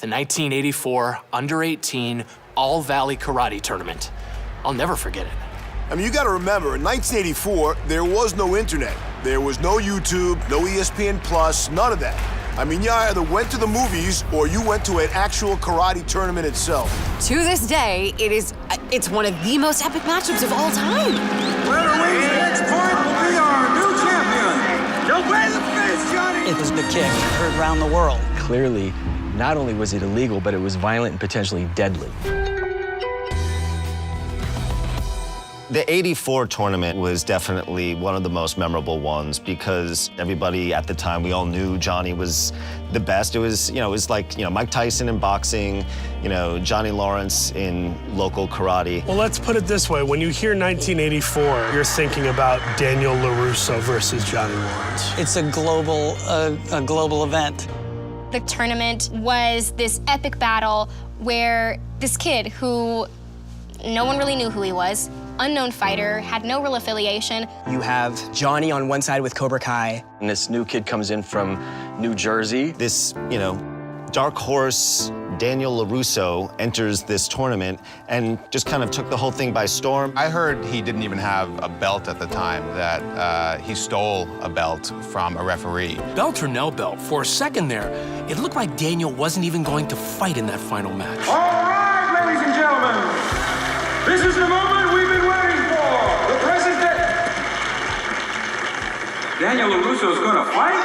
the 1984 Under-18 All-Valley Karate Tournament. I'll never forget it. I mean, you gotta remember, in 1984, there was no internet. There was no YouTube, no ESPN Plus, none of that. I mean, you either went to the movies or you went to an actual karate tournament itself. To this day, it's one of the most epic matchups of all time. Winner wins the next point will be our new champion. You'll pay the fist, Johnny. It was the kick heard around the world. Clearly, not only was it illegal, but it was violent and potentially deadly. The '84 tournament was definitely one of the most memorable ones because everybody at the time, we all knew Johnny was the best. It was, it was like, Mike Tyson in boxing, Johnny Lawrence in local karate. Well, let's put it this way. When you hear 1984, you're thinking about Daniel LaRusso versus Johnny Lawrence. It's a global event. The tournament was this epic battle where this kid who no one really knew who he was, unknown fighter, had no real affiliation. You have Johnny on one side with Cobra Kai. And this new kid comes in from New Jersey. This, dark horse, Daniel LaRusso, enters this tournament and just kind of took the whole thing by storm. I heard he didn't even have a belt at the time, that he stole a belt from a referee. Belt or no belt, for a second there, it looked like Daniel wasn't even going to fight in that final match. All right, ladies and gentlemen, this is the moment we've been waiting for. The present day. Daniel LaRusso's gonna fight.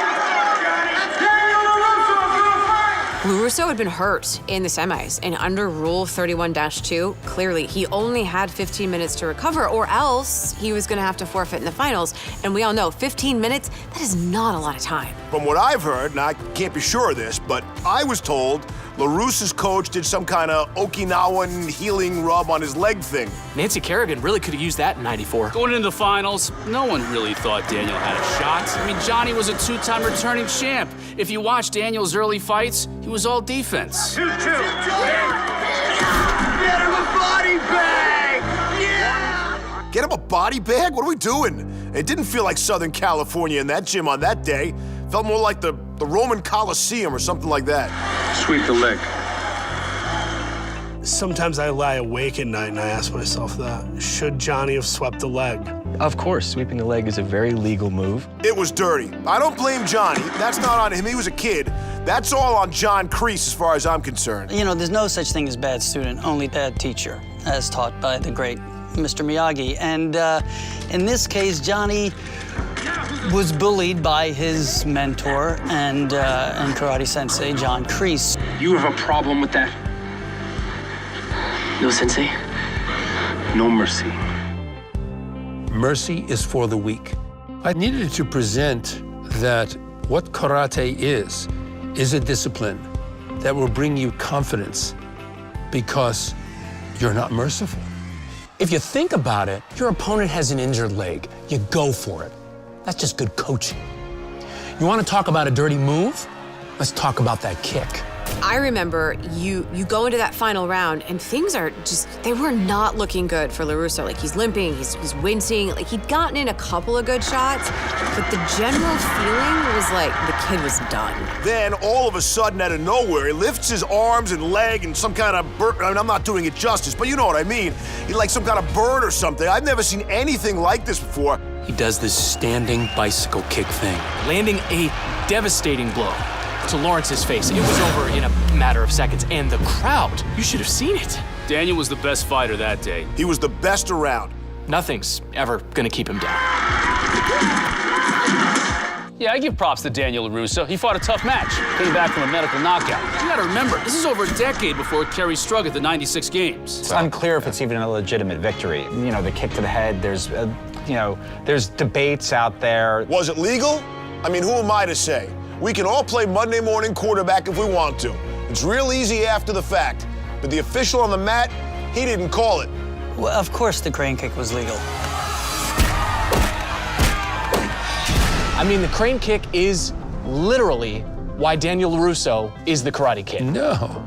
Daniel LaRusso's gonna fight. LaRusso had been hurt in the semis, and under Rule 31-2, clearly he only had 15 minutes to recover, or else he was gonna have to forfeit in the finals. And we all know 15 minutes, that is not a lot of time. From what I've heard, and I can't be sure of this, but I was told LaRusso's coach did some kind of Okinawan healing rub on his leg thing. Nancy Kerrigan really could have used that in '94. Going into the finals, no one really thought Daniel had a shot. I mean, Johnny was a two-time returning champ. If you watch Daniel's early fights, he was all defense. 2-2. Get him a body bag! Yeah! Get him a body bag? What are we doing? It didn't feel like Southern California in that gym on that day. Felt more like the Roman Coliseum or something like that. Sweep the leg. Sometimes I lie awake at night and I ask myself that. Should Johnny have swept the leg? Of course, sweeping the leg is a very legal move. It was dirty. I don't blame Johnny. That's not on him. He was a kid. That's all on John Kreese as far as I'm concerned. There's no such thing as bad student, only bad teacher, as taught by the great Mr. Miyagi. And in this case, Johnny was bullied by his mentor and karate sensei, John Kreese. You have a problem with that? No, Sensei. No mercy. Mercy is for the weak. I needed to present that what karate is a discipline that will bring you confidence because you're not merciful. If you think about it, your opponent has an injured leg. You go for it. That's just good coaching. You want to talk about a dirty move? Let's talk about that kick. I remember you go into that final round and things are they were not looking good for LaRusso. Like, he's limping, he's wincing. Like, he'd gotten in a couple of good shots, but the general feeling was like the kid was done. Then, all of a sudden, out of nowhere, he lifts his arms and leg and some kind of bird. I mean, I'm not doing it justice, but you know what I mean. He like some kind of bird or something. I've never seen anything like this before. He does this standing bicycle kick thing, landing a devastating blow to Lawrence's face. It was over in a matter of seconds, and the crowd, you should have seen it. Daniel was the best fighter that day. He was the best around. Nothing's ever gonna keep him down. Yeah, I give props to Daniel LaRusso. He fought a tough match, came back from a medical knockout. You gotta remember, this is over a decade before Kerry struck at the '96 games. It's unclear if it's even a legitimate victory. The kick to the head, there's debates out there. Was it legal? I mean, who am I to say? We can all play Monday morning quarterback if we want to. It's real easy after the fact. But the official on the mat, he didn't call it. Well, of course the crane kick was legal. I mean, the crane kick is literally why Daniel LaRusso is the Karate Kid. No.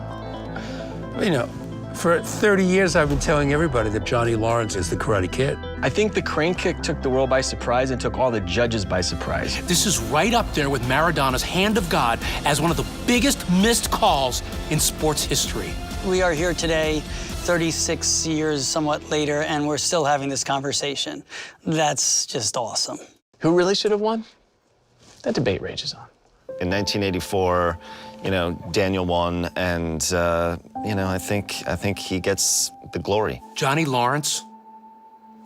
For 30 years, I've been telling everybody that Johnny Lawrence is the Karate Kid. I think the crane kick took the world by surprise and took all the judges by surprise. This is right up there with Maradona's Hand of God as one of the biggest missed calls in sports history. We are here today, 36 years somewhat later, and we're still having this conversation. That's just awesome. Who really should have won? That debate rages on. In 1984, Daniel won, and I think he gets the glory. Johnny Lawrence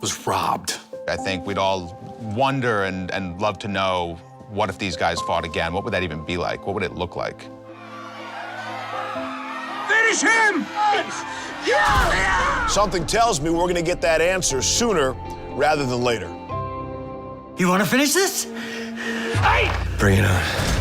was robbed. I think we'd all wonder and love to know, what if these guys fought again? What would that even be like? What would it look like? Finish him! Something tells me we're gonna get that answer sooner rather than later. You want to finish this? Hey! Bring it on.